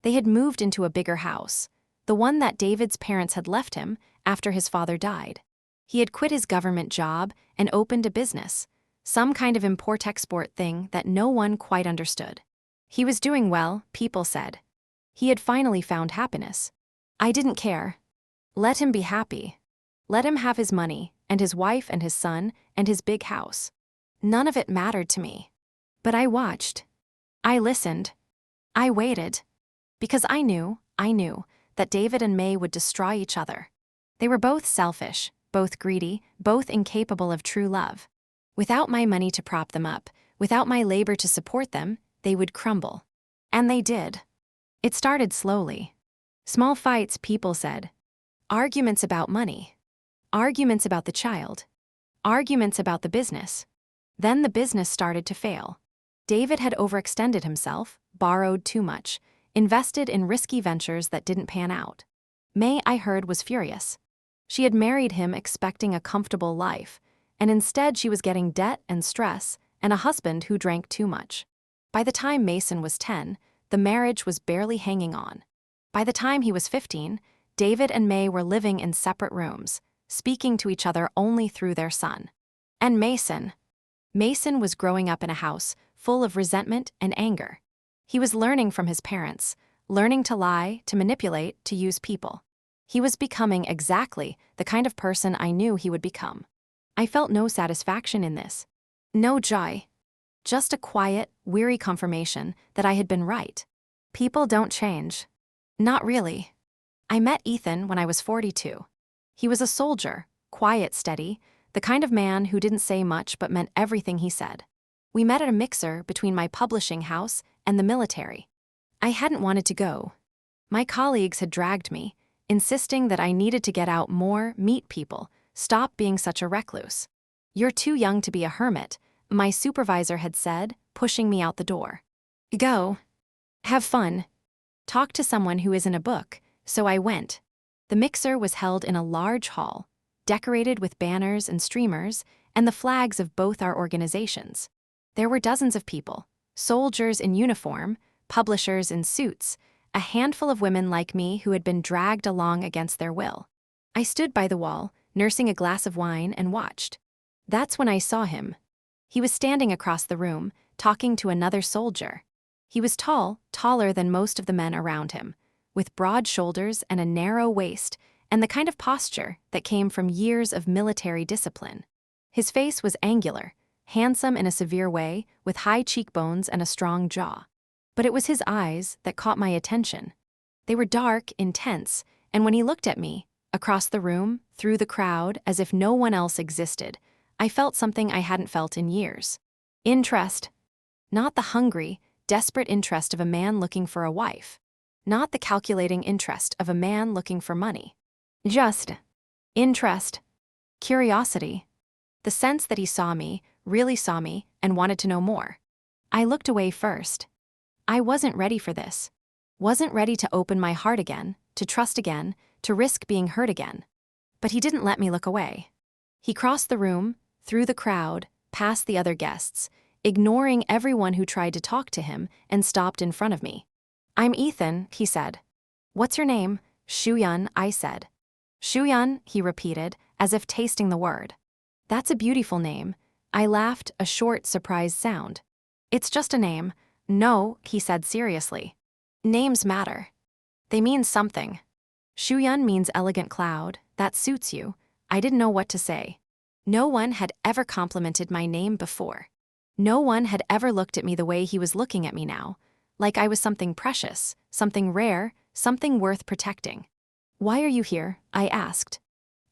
They had moved into a bigger house, the one that David's parents had left him after his father died. He had quit his government job and opened a business, some kind of import-export thing that no one quite understood. He was doing well, people said. He had finally found happiness. I didn't care. Let him be happy. Let him have his money, and his wife and his son, and his big house. None of it mattered to me. But I watched. I listened. I waited. Because I knew that David and May would destroy each other. They were both selfish, both greedy, both incapable of true love. Without my money to prop them up, without my labor to support them, they would crumble. And they did. It started slowly. Small fights, people said. Arguments about money. Arguments about the child. Arguments about the business. Then the business started to fail. David had overextended himself, borrowed too much, invested in risky ventures that didn't pan out. May, I heard, was furious. She had married him expecting a comfortable life, and instead she was getting debt and stress and a husband who drank too much. By the time Mason was 10, the marriage was barely hanging on. By the time he was 15, David and May were living in separate rooms, speaking to each other only through their son. And Mason was growing up in a house full of resentment and anger. He was learning from his parents, learning to lie, to manipulate, to use people. He was becoming exactly the kind of person I knew he would become. I felt no satisfaction in this. No joy. Just a quiet, weary confirmation that I had been right. People don't change. Not really. I met Ethan when I was 42. He was a soldier, quiet, steady, the kind of man who didn't say much but meant everything he said. We met at a mixer between my publishing house and the military. I hadn't wanted to go. My colleagues had dragged me, insisting that I needed to get out more, meet people, stop being such a recluse. "You're too young to be a hermit," my supervisor had said, pushing me out the door. "Go. Have fun. Talk to someone who isn't a book," so I went. The mixer was held in a large hall, decorated with banners and streamers, and the flags of both our organizations. There were dozens of people, soldiers in uniform, publishers in suits, a handful of women like me who had been dragged along against their will. I stood by the wall, nursing a glass of wine, and watched. That's when I saw him. He was standing across the room, talking to another soldier. He was tall, taller than most of the men around him, with broad shoulders and a narrow waist, and the kind of posture that came from years of military discipline. His face was angular, handsome in a severe way, with high cheekbones and a strong jaw. But it was his eyes that caught my attention. They were dark, intense, and when he looked at me, across the room, through the crowd, as if no one else existed, I felt something I hadn't felt in years. Interest. Not the hungry, desperate interest of a man looking for a wife. Not the calculating interest of a man looking for money. Just interest. Curiosity. The sense that he saw me, really saw me, and wanted to know more. I looked away first. I wasn't ready for this. Wasn't ready to open my heart again, to trust again, to risk being hurt again. But he didn't let me look away. He crossed the room, through the crowd, past the other guests, ignoring everyone who tried to talk to him, and stopped in front of me. "I'm Ethan," he said. "What's your name?" "Shu-yun," I said. "Shu-yun," he repeated, as if tasting the word. "That's a beautiful name." I laughed, a short, surprised sound. "It's just a name." "No," he said seriously. "Names matter. They mean something. Shu-yun means elegant cloud. That suits you." I didn't know what to say. No one had ever complimented my name before. No one had ever looked at me the way he was looking at me now, like I was something precious, something rare, something worth protecting. "Why are you here?" I asked.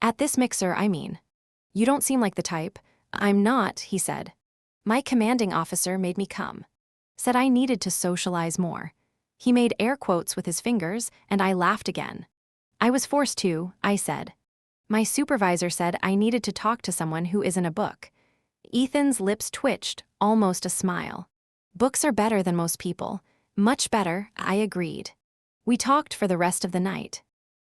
"At this mixer, I mean." "You don't seem like the type." "I'm not," he said. "My commanding officer made me come. Said I needed to socialize more." He made air quotes with his fingers, and I laughed again. "I was forced to," I said. "My supervisor said I needed to talk to someone who isn't a book." Ethan's lips twitched, almost a smile. "Books are better than most people." "Much better," I agreed. We talked for the rest of the night.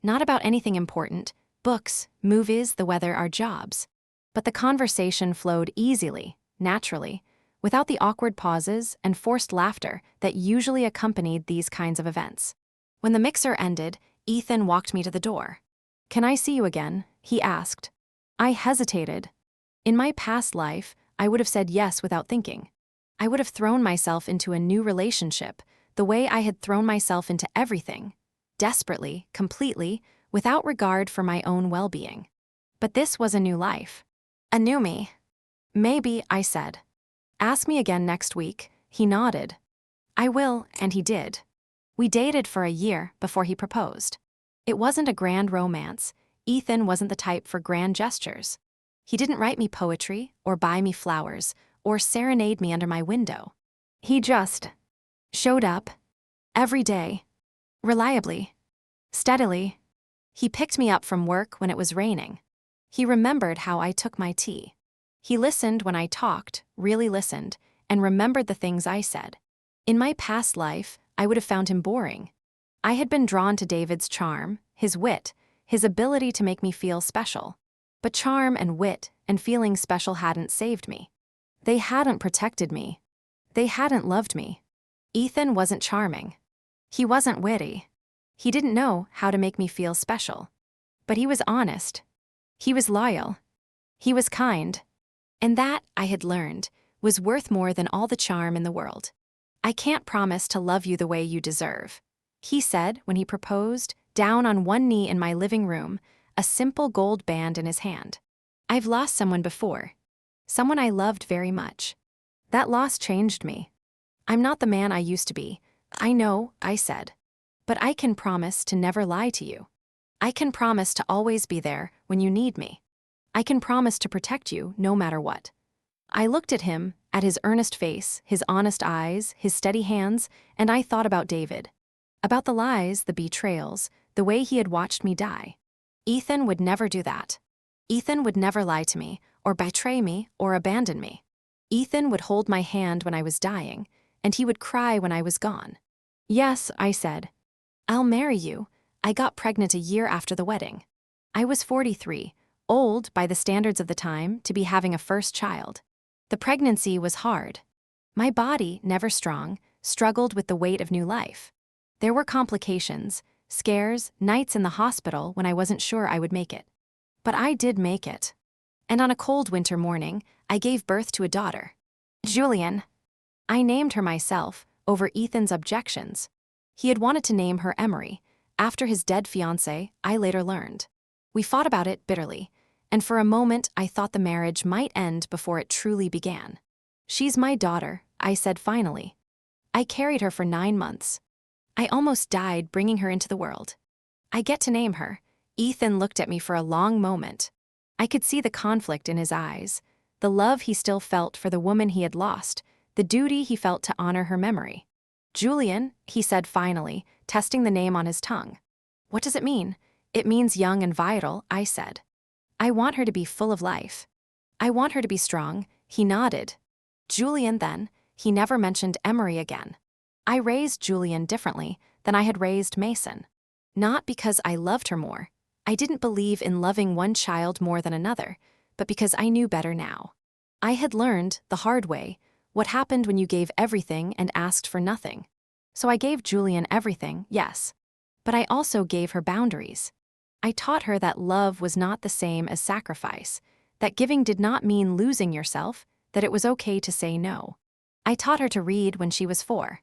Not about anything important, books, movies, the weather, our jobs. But the conversation flowed easily, naturally, without the awkward pauses and forced laughter that usually accompanied these kinds of events. When the mixer ended, Ethan walked me to the door. "Can I see you again?" he asked. I hesitated. In my past life, I would have said yes without thinking. I would have thrown myself into a new relationship, the way I had thrown myself into everything, desperately, completely, without regard for my own well-being. But this was a new life. A new me. "Maybe," I said. "Ask me again next week." He nodded. "I will," and he did. We dated for a year before he proposed. It wasn't a grand romance. Ethan wasn't the type for grand gestures. He didn't write me poetry, or buy me flowers, or serenade me under my window. He just showed up. Every day. Reliably. Steadily. He picked me up from work when it was raining. He remembered how I took my tea. He listened when I talked, really listened, and remembered the things I said. In my past life, I would have found him boring. I had been drawn to David's charm, his wit, his ability to make me feel special. But charm and wit and feeling special hadn't saved me. They hadn't protected me. They hadn't loved me. Ethan wasn't charming. He wasn't witty. He didn't know how to make me feel special. But he was honest. He was loyal. He was kind. And that, I had learned, was worth more than all the charm in the world. I can't promise to love you the way you deserve, he said when he proposed, down on one knee in my living room, a simple gold band in his hand. I've lost someone before. Someone I loved very much. That loss changed me. I'm not the man I used to be. I know, I said. But I can promise to never lie to you. I can promise to always be there when you need me. I can promise to protect you no matter what. I looked at him, at his earnest face, his honest eyes, his steady hands, and I thought about David. About the lies, the betrayals, the way he had watched me die. Ethan would never do that. Ethan would never lie to me, or betray me, or abandon me. Ethan would hold my hand when I was dying, and he would cry when I was gone. Yes, I said. I'll marry you. I got pregnant a year after the wedding. I was 43, old by the standards of the time to be having a first child. The pregnancy was hard. My body, never strong, struggled with the weight of new life. There were complications, scares, nights in the hospital when I wasn't sure I would make it. But I did make it. And on a cold winter morning, I gave birth to a daughter. Julian. I named her myself, over Ethan's objections. He had wanted to name her Emery, after his dead fiancé, I later learned. We fought about it bitterly, and for a moment I thought the marriage might end before it truly began. She's my daughter, I said finally. I carried her for 9 months. I almost died bringing her into the world. I get to name her. Ethan looked at me for a long moment. I could see the conflict in his eyes, the love he still felt for the woman he had lost, the duty he felt to honor her memory. Julian, he said finally, testing the name on his tongue. What does it mean? It means young and vital, I said. I want her to be full of life. I want her to be strong, he nodded. Julian then, he never mentioned Emery again. I raised Julian differently than I had raised Mason. Not because I loved her more. I didn't believe in loving one child more than another, but because I knew better now. I had learned, the hard way, what happened when you gave everything and asked for nothing. So I gave Julian everything, yes. But I also gave her boundaries. I taught her that love was not the same as sacrifice, that giving did not mean losing yourself, that it was okay to say no. I taught her to read when she was 4.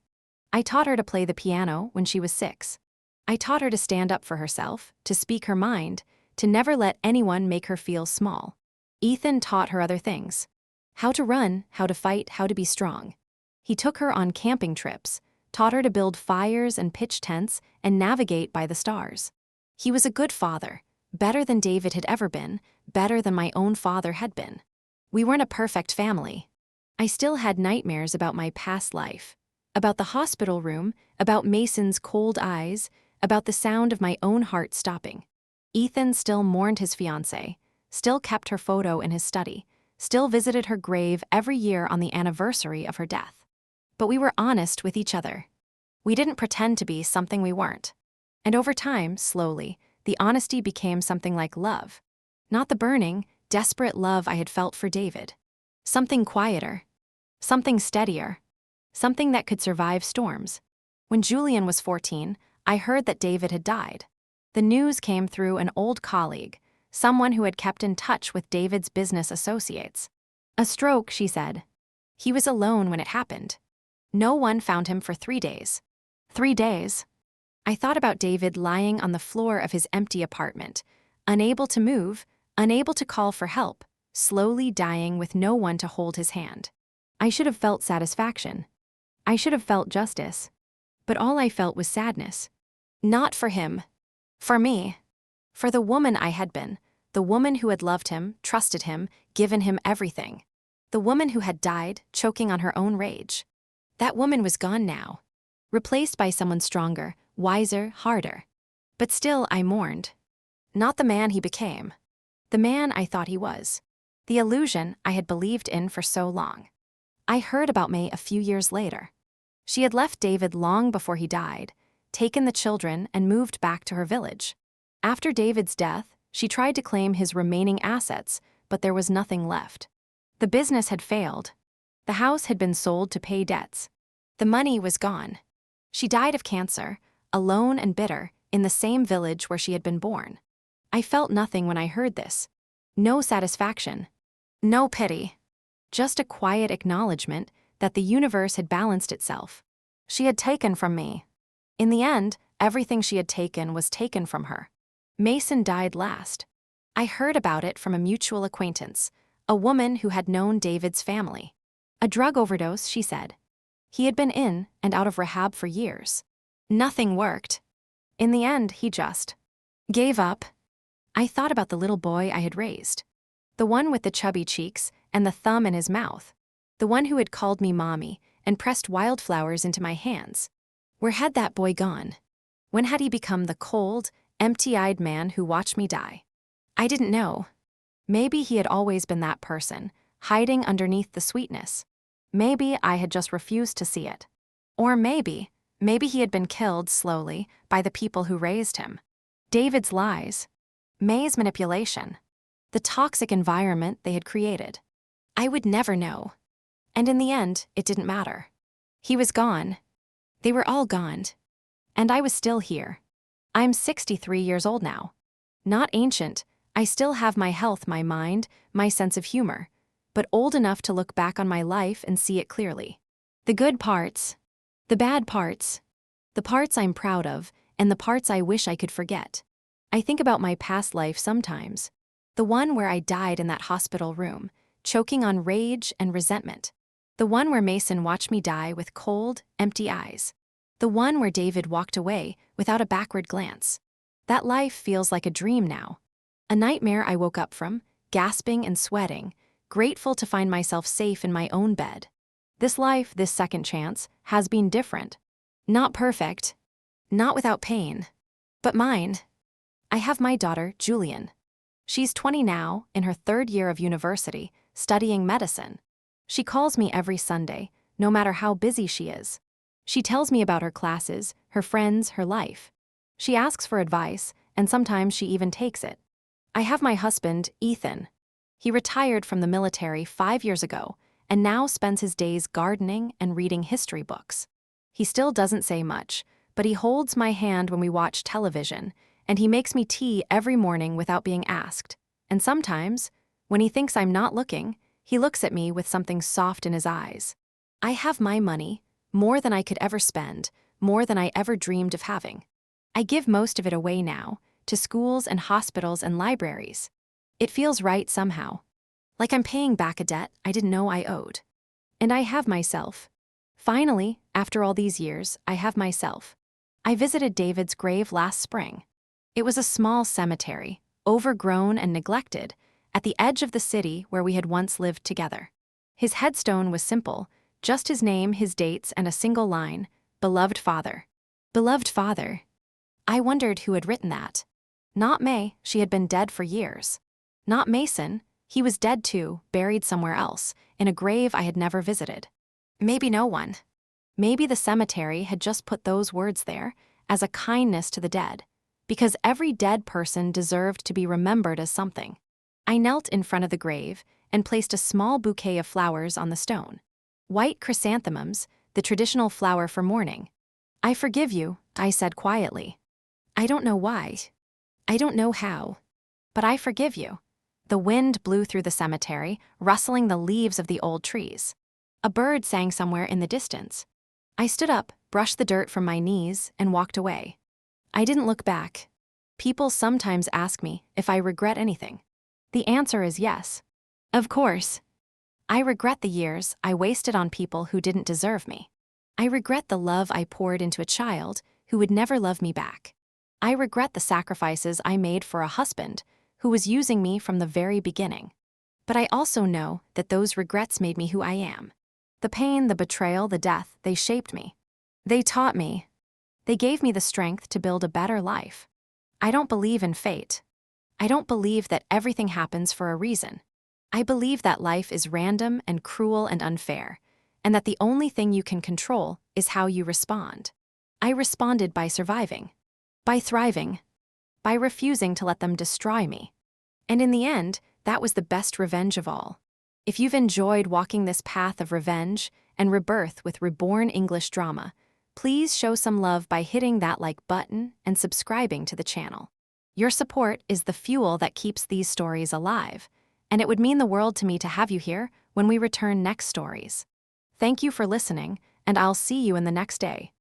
I taught her to play the piano when she was 6. I taught her to stand up for herself, to speak her mind, to never let anyone make her feel small. Ethan taught her other things. How to run, how to fight, how to be strong. He took her on camping trips, taught her to build fires and pitch tents and navigate by the stars. He was a good father, better than David had ever been, better than my own father had been. We weren't a perfect family. I still had nightmares about my past life, about the hospital room, about Mason's cold eyes, about the sound of my own heart stopping. Ethan still mourned his fiancée, still kept her photo in his study, still visited her grave every year on the anniversary of her death. But we were honest with each other. We didn't pretend to be something we weren't. And over time, slowly, the honesty became something like love. Not the burning, desperate love I had felt for David. Something quieter. Something steadier. Something that could survive storms. When Julian was 14, I heard that David had died. The news came through an old colleague, someone who had kept in touch with David's business associates. A stroke, she said. He was alone when it happened. No one found him for 3 days. 3 days. I thought about David lying on the floor of his empty apartment, unable to move, unable to call for help, slowly dying with no one to hold his hand. I should have felt satisfaction. I should have felt justice. But all I felt was sadness. Not for him. For me. For the woman I had been, the woman who had loved him, trusted him, given him everything. The woman who had died, choking on her own rage. That woman was gone now. Replaced by someone stronger, wiser, harder. But still I mourned. Not the man he became. The man I thought he was. The illusion I had believed in for so long. I heard about May a few years later. She had left David long before he died, taken the children and moved back to her village. After David's death, she tried to claim his remaining assets, but there was nothing left. The business had failed. The house had been sold to pay debts. The money was gone. She died of cancer, alone and bitter, in the same village where she had been born. I felt nothing when I heard this. No satisfaction. No pity. Just a quiet acknowledgement that the universe had balanced itself. She had taken from me. In the end, everything she had taken was taken from her. Mason died last. I heard about it from a mutual acquaintance, a woman who had known David's family. A drug overdose, she said. He had been in and out of rehab for years. Nothing worked. In the end, he just gave up. I thought about the little boy I had raised. The one with the chubby cheeks and the thumb in his mouth. The one who had called me mommy and pressed wildflowers into my hands. Where had that boy gone? When had he become the cold, empty-eyed man who watched me die? I didn't know. Maybe he had always been that person, hiding underneath the sweetness. Maybe I had just refused to see it. Or maybe he had been killed slowly by the people who raised him. David's lies. May's manipulation. The toxic environment they had created. I would never know. And in the end, it didn't matter. He was gone. They were all gone. And I was still here. I'm 63 years old now. Not ancient. I still have my health, my mind, my sense of humor, but old enough to look back on my life and see it clearly. The good parts, the bad parts, the parts I'm proud of, and the parts I wish I could forget. I think about my past life sometimes. The one where I died in that hospital room, choking on rage and resentment. The one where Mason watched me die with cold, empty eyes. The one where David walked away without a backward glance. That life feels like a dream now. A nightmare I woke up from, gasping and sweating, grateful to find myself safe in my own bed. This life, this second chance, has been different. Not perfect. Not without pain. But mine. I have my daughter, Julian. She's 20 now, in her 3rd year of university, studying medicine. She calls me every Sunday, no matter how busy she is. She tells me about her classes, her friends, her life. She asks for advice, and sometimes she even takes it. I have my husband, Ethan. He retired from the military 5 years ago, and now spends his days gardening and reading history books. He still doesn't say much, but he holds my hand when we watch television, and he makes me tea every morning without being asked. And sometimes, when he thinks I'm not looking, he looks at me with something soft in his eyes. I have my money, more than I could ever spend, more than I ever dreamed of having. I give most of it away now, to schools and hospitals and libraries. It feels right somehow. Like I'm paying back a debt I didn't know I owed. And I have myself. Finally, after all these years, I have myself. I visited David's grave last spring. It was a small cemetery, overgrown and neglected, at the edge of the city where we had once lived together. His headstone was simple, just his name, his dates, and a single line, "Beloved Father." Beloved Father. I wondered who had written that. Not May, she had been dead for years. Not Mason, he was dead too, buried somewhere else, in a grave I had never visited. Maybe no one. Maybe the cemetery had just put those words there, as a kindness to the dead, because every dead person deserved to be remembered as something. I knelt in front of the grave and placed a small bouquet of flowers on the stone. White chrysanthemums, the traditional flower for mourning. I forgive you, I said quietly. I don't know why. I don't know how. But I forgive you. The wind blew through the cemetery, rustling the leaves of the old trees. A bird sang somewhere in the distance. I stood up, brushed the dirt from my knees, and walked away. I didn't look back. People sometimes ask me if I regret anything. The answer is yes. Of course. I regret the years I wasted on people who didn't deserve me. I regret the love I poured into a child who would never love me back. I regret the sacrifices I made for a husband who was using me from the very beginning. But I also know that those regrets made me who I am. The pain, the betrayal, the death, they shaped me. They taught me. They gave me the strength to build a better life. I don't believe in fate. I don't believe that everything happens for a reason. I believe that life is random and cruel and unfair, and that the only thing you can control is how you respond. I responded by surviving, by thriving, by refusing to let them destroy me. And in the end, that was the best revenge of all. If you've enjoyed walking this path of revenge and rebirth with Reborn English drama, please show some love by hitting that like button and subscribing to the channel. Your support is the fuel that keeps these stories alive, and it would mean the world to me to have you here when we return next stories. Thank you for listening, and I'll see you in the next day.